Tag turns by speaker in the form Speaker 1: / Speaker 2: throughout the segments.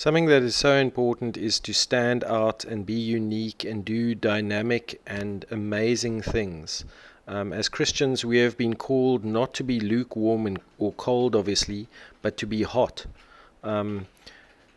Speaker 1: Something that is so important is to stand out and be unique and do dynamic and amazing things. As Christians, we have been called not to be lukewarm or cold, obviously, but to be hot. Um,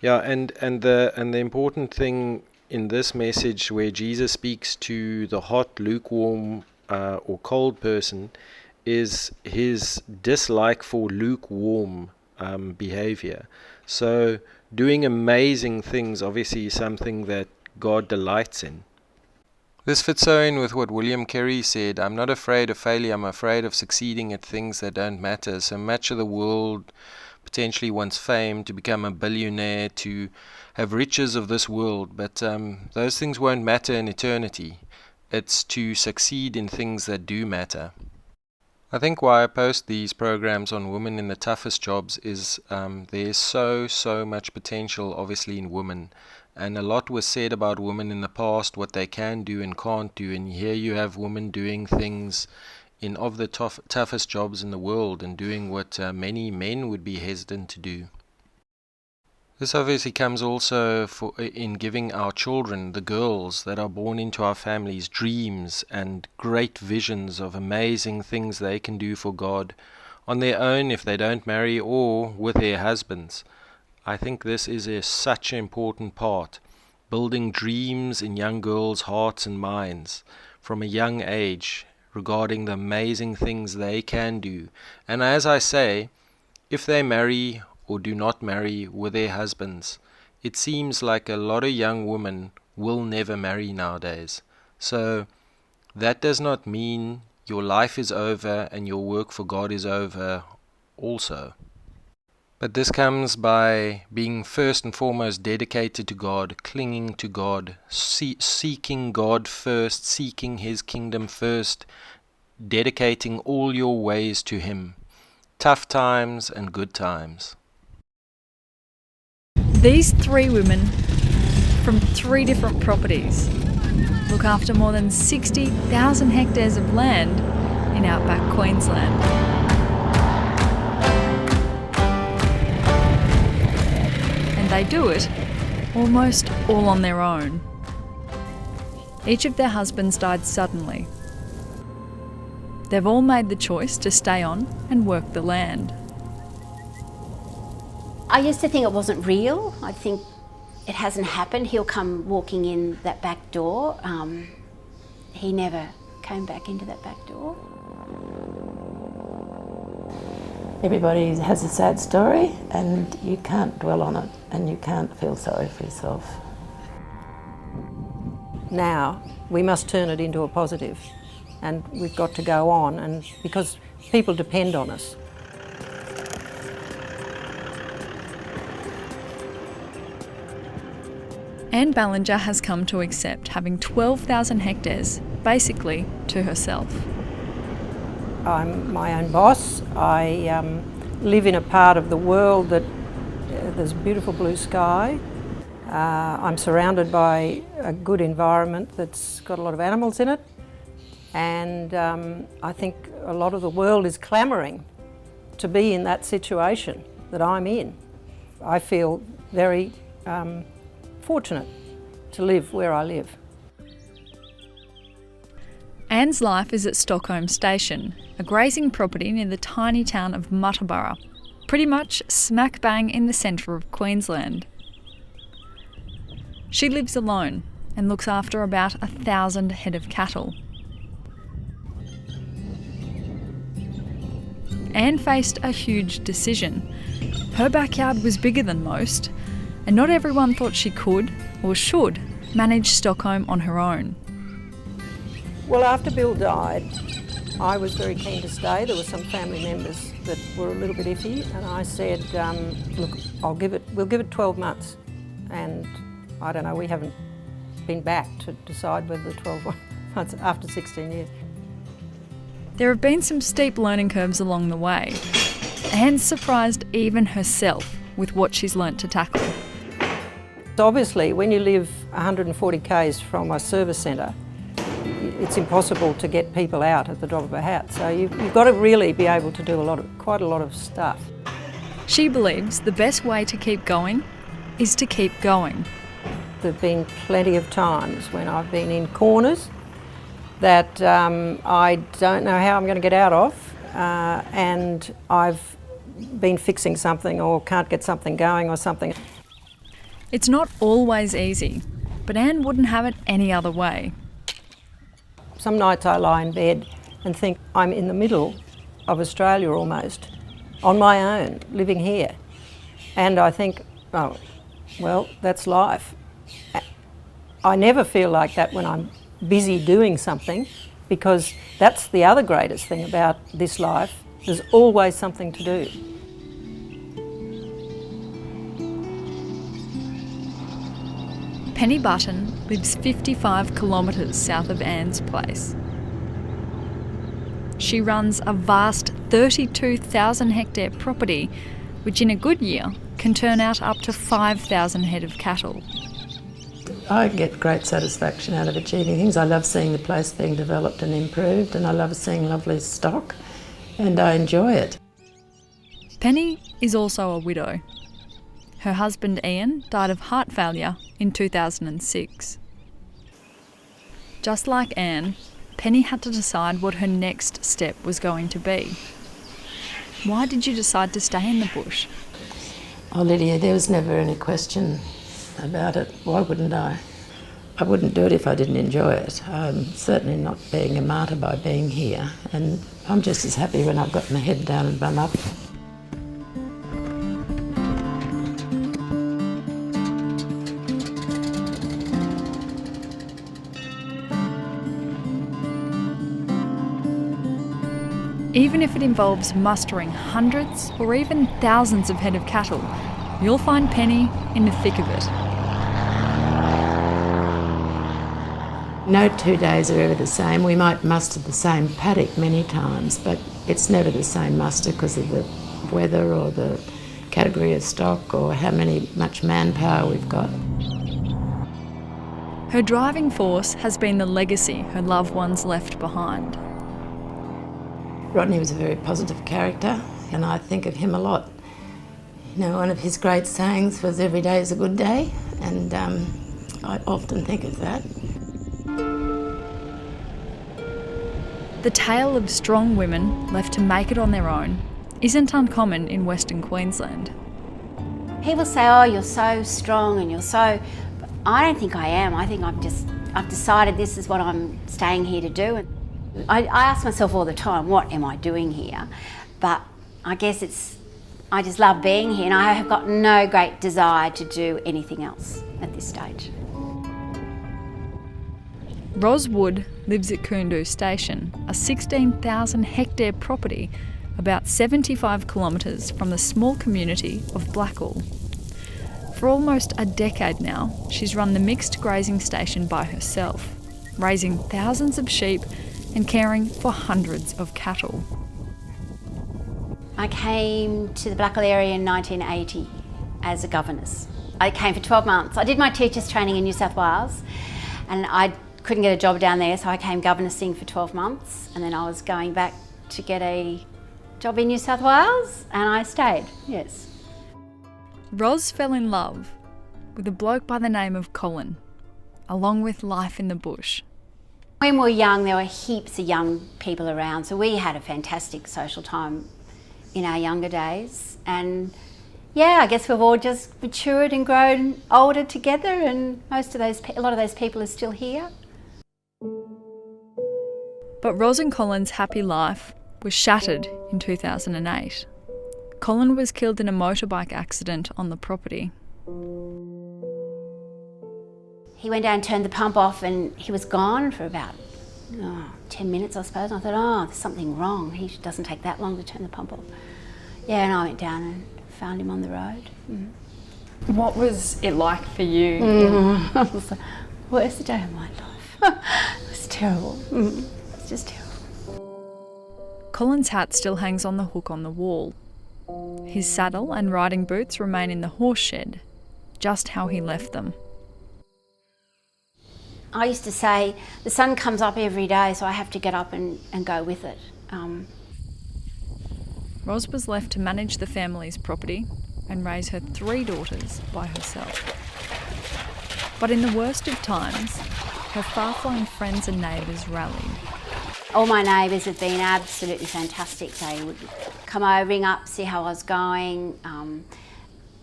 Speaker 1: and the important thing in this message, where Jesus speaks to the hot, lukewarm, or cold person, is his dislike for lukewarm behavior. So doing amazing things obviously is something that God delights in. This fits so in with what William Carey said: I'm not afraid of failure, I'm afraid of succeeding at things that don't matter. So much of the world potentially wants fame, to become a billionaire, to have riches of this world, but those things won't matter in eternity. It's to succeed in things that do matter. I think why I post these programs on women in the toughest jobs is there's so much potential obviously in women, and a lot was said about women in the past, what they can do and can't do, and here you have women doing things in of the toughest jobs in the world and doing what many men would be hesitant to do. This obviously comes also in giving our children, the girls that are born into our families, dreams and great visions of amazing things they can do for God on their own if they don't marry, or with their husbands. I think this is such an important part, building dreams in young girls' hearts and minds from a young age regarding the amazing things they can do. And as I say, if they marry or do not marry with their husbands, it seems like a lot of young women will never marry nowadays. So that does not mean your life is over and your work for God is over also. But this comes by being first and foremost dedicated to God, clinging to God, seeking God first, seeking His kingdom first, dedicating all your ways to Him, tough times and good times.
Speaker 2: These three women from three different properties look after more than 60,000 hectares of land in outback Queensland. And they do it almost all on their own. Each of their husbands died suddenly. They've all made the choice to stay on and work the land.
Speaker 3: I used to think it wasn't real. I think it hasn't happened. He'll come walking in that back door. He never came back into that back door.
Speaker 4: Everybody has a sad story and you can't dwell on it and you can't feel sorry for yourself.
Speaker 5: Now we must turn it into a positive, and we've got to go on, and because people depend on us.
Speaker 2: Anne Ballinger has come to accept having 12,000 hectares basically to herself.
Speaker 5: I'm my own boss. I live in a part of the world that there's beautiful blue sky. I'm surrounded by a good environment that's got a lot of animals in it, and I think a lot of the world is clamouring to be in that situation that I'm in. I feel very fortunate to live where I live.
Speaker 2: Anne's life is at Stockholm Station, a grazing property near the tiny town of Muttaburra, pretty much smack bang in the centre of Queensland. She lives alone and looks after about 1,000 head of cattle. Anne faced a huge decision. Her backyard was bigger than most, and not everyone thought she could or should manage Stockholm on her own.
Speaker 5: Well, after Bill died, I was very keen to stay. There were some family members that were a little bit iffy, and I said, look, we'll give it 12 months. And I don't know, we haven't been back to decide whether the 12 months after 16 years.
Speaker 2: There have been some steep learning curves along the way. Anne's surprised even herself with what she's learnt to tackle.
Speaker 5: Obviously, when you live 140 k's from a service centre, it's impossible to get people out at the drop of a hat. So you've got to really be able to do quite a lot of stuff.
Speaker 2: She believes the best way to keep going is to keep going.
Speaker 5: There have been plenty of times when I've been in corners that I don't know how I'm going to get out of, and I've been fixing something or can't get something going or something.
Speaker 2: It's not always easy, but Anne wouldn't have it any other way.
Speaker 5: Some nights I lie in bed and think I'm in the middle of Australia almost, on my own, living here. And I think, oh, well, that's life. I never feel like that when I'm busy doing something, because that's the other greatest thing about this life. There's always something to do.
Speaker 2: Penny Button lives 55 kilometres south of Anne's place. She runs a vast 32,000 hectare property, which in a good year can turn out up to 5,000 head of cattle.
Speaker 4: I get great satisfaction out of achieving things. I love seeing the place being developed and improved, and I love seeing lovely stock, and I enjoy it.
Speaker 2: Penny is also a widow. Her husband Ian died of heart failure in 2006. Just like Anne, Penny had to decide what her next step was going to be. Why did you decide to stay in the bush?
Speaker 4: Oh, Lydia, there was never any question about it. Why wouldn't I? I wouldn't do it if I didn't enjoy it. I'm certainly not being a martyr by being here, and I'm just as happy when I've got my head down and bum up.
Speaker 2: Even if it involves mustering hundreds or even thousands of head of cattle, you'll find Penny in the thick of it.
Speaker 4: No 2 days are ever the same. We might muster the same paddock many times, but it's never the same muster because of the weather or the category of stock or how much manpower we've got.
Speaker 2: Her driving force has been the legacy her loved ones left behind.
Speaker 4: Rodney was a very positive character, and I think of him a lot. You know, one of his great sayings was, "Every day is a good day," and I often think of that.
Speaker 2: The tale of strong women left to make it on their own isn't uncommon in Western Queensland.
Speaker 3: People say, oh, you're so strong and you're so... But I don't think I am. I think I've decided this is what I'm staying here to do. And I ask myself all the time, what am I doing here? But I guess I just love being here, and I have got no great desire to do anything else at this stage.
Speaker 2: Ros Wood lives at Koondoo Station, a 16,000 hectare property about 75 kilometres from the small community of Blackall. For almost a decade now, she's run the mixed grazing station by herself, raising thousands of sheep and caring for hundreds of cattle.
Speaker 3: I came to the Blackall area in 1980 as a governess. I came for 12 months. I did my teacher's training in New South Wales, and I couldn't get a job down there, so I came governessing for 12 months, and then I was going back to get a job in New South Wales, and I stayed, yes.
Speaker 2: Ros fell in love with a bloke by the name of Colin, along with life in the bush.
Speaker 3: When we were young, there were heaps of young people around, so we had a fantastic social time in our younger days. And yeah, I guess we've all just matured and grown older together, and a lot of those people are still here.
Speaker 2: But Ros and Colin's happy life was shattered in 2008. Colin was killed in a motorbike accident on the property.
Speaker 3: He went down and turned the pump off, and he was gone for about 10 minutes, I suppose. And I thought, oh, there's something wrong. He doesn't take that long to turn the pump off. Yeah, and I went down and found him on the road.
Speaker 2: What was it like for you?
Speaker 3: It was the worst day of my life. It was terrible. It was just terrible.
Speaker 2: Colin's hat still hangs on the hook on the wall. His saddle and riding boots remain in the horse shed, just how he left them.
Speaker 3: I used to say, the sun comes up every day, so I have to get up and go with it.
Speaker 2: Ros was left to manage the family's property and raise her 3 daughters by herself. But in the worst of times, her far-flung friends and neighbours rallied.
Speaker 3: All my neighbours have been absolutely fantastic. They would come over, ring up, see how I was going,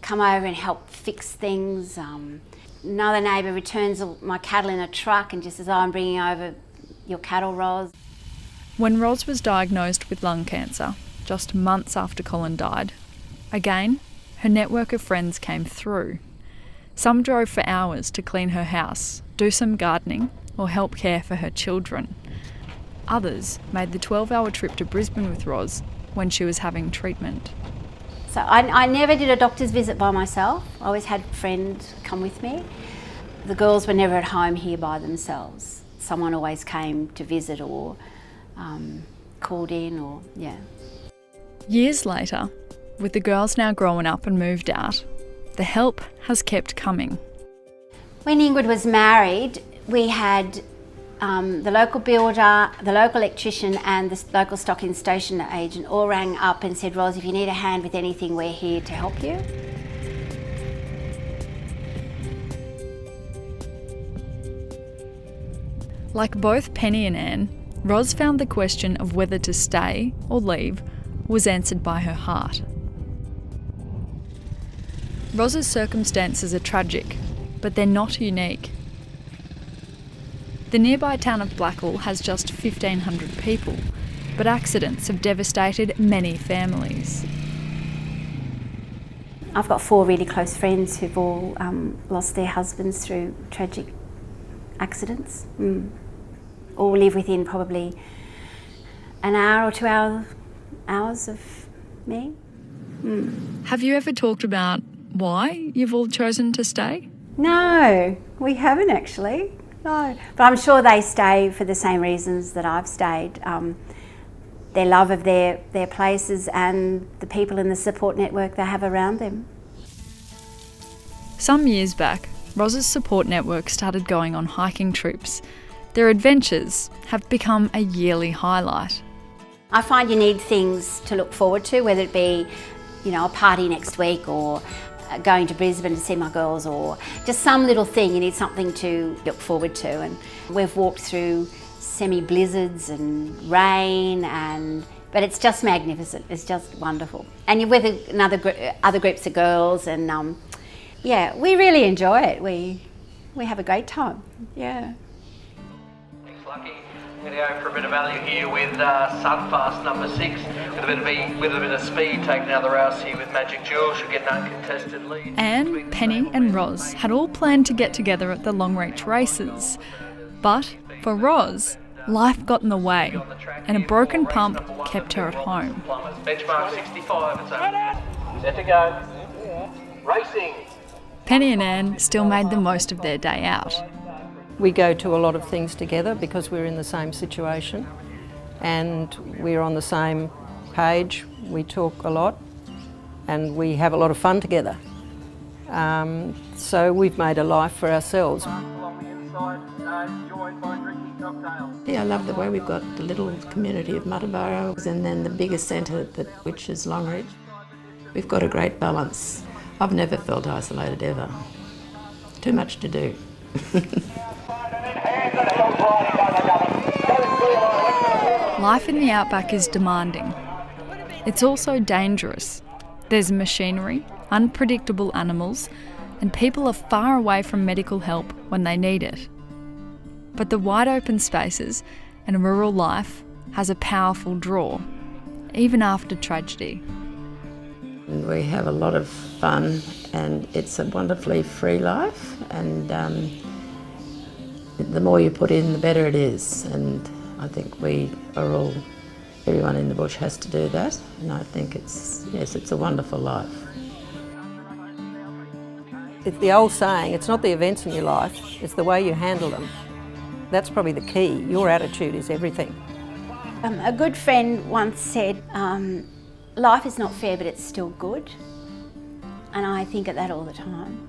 Speaker 3: come over and help fix things. Another neighbour returns my cattle in a truck and just says, "Oh, I'm bringing over your cattle, Ros."
Speaker 2: When Ros was diagnosed with lung cancer, just months after Colin died, again, her network of friends came through. Some drove for hours to clean her house, do some gardening, or help care for her children. Others made the 12-hour trip to Brisbane with Ros when she was having treatment.
Speaker 3: So I never did a doctor's visit by myself. I always had a friend come with me. The girls were never at home here by themselves. Someone always came to visit or called in or, yeah.
Speaker 2: Years later, with the girls now grown up and moved out, the help has kept coming.
Speaker 3: When Ingrid was married, we had the local builder, the local electrician and the local stock-in station agent all rang up and said, "Ros, if you need a hand with anything, we're here to help you."
Speaker 2: Like both Penny and Anne, Ros found the question of whether to stay or leave was answered by her heart. Ros's circumstances are tragic, but they're not unique. The nearby town of Blackall has just 1,500 people, but accidents have devastated many families.
Speaker 3: I've got 4 really close friends who've all lost their husbands through tragic accidents. All live within probably an hour or 2 hours of me.
Speaker 2: Have you ever talked about why you've all chosen to stay?
Speaker 3: No, we haven't actually. No, but I'm sure they stay for the same reasons that I've stayed. Their love of their places and the people in the support network they have around them.
Speaker 2: Some years back, Ros's support network started going on hiking trips. Their adventures have become a yearly highlight.
Speaker 3: I find you need things to look forward to, whether it be, a party next week or going to Brisbane to see my girls or just some little thing. You need something to look forward to, and we've walked through semi-blizzards and rain, but it's just magnificent. It's just wonderful. And you're with other groups of girls, and we really enjoy it. We have a great time. Yeah.
Speaker 6: Thanks, Lucky. We're going to go for a bit of value here with Sunfast number 6, with a bit of speed taking out the race here with Magic Jewel. Should get an uncontested lead.
Speaker 2: Anne, Penny and Ros had all planned to get together at the Longreach races. But for Ros, life got in the way and a broken pump kept her at home.
Speaker 6: Benchmark 65, it's over. Set to go. Racing.
Speaker 2: Penny and Anne still made the most of their day out.
Speaker 5: We go to a lot of things together because we're in the same situation and we're on the same page. We talk a lot and we have a lot of fun together. So we've made a life for ourselves.
Speaker 4: Yeah, I love the way we've got the little community of Muttaburra and then the bigger centre, which is Longreach. We've got a great balance. I've never felt isolated ever. Too much to do.
Speaker 2: Life in the outback is demanding. It's also dangerous. There's machinery, unpredictable animals, and people are far away from medical help when they need it. But the wide open spaces and rural life has a powerful draw, even after tragedy.
Speaker 4: And we have a lot of fun and it's a wonderfully free life, and the more you put in, the better it is. And I think everyone in the bush has to do that, and I think it's a wonderful life.
Speaker 5: It's the old saying, it's not the events in your life, it's the way you handle them. That's probably the key. Your attitude is everything.
Speaker 3: A good friend once said, life is not fair, but it's still good. And I think of that all the time.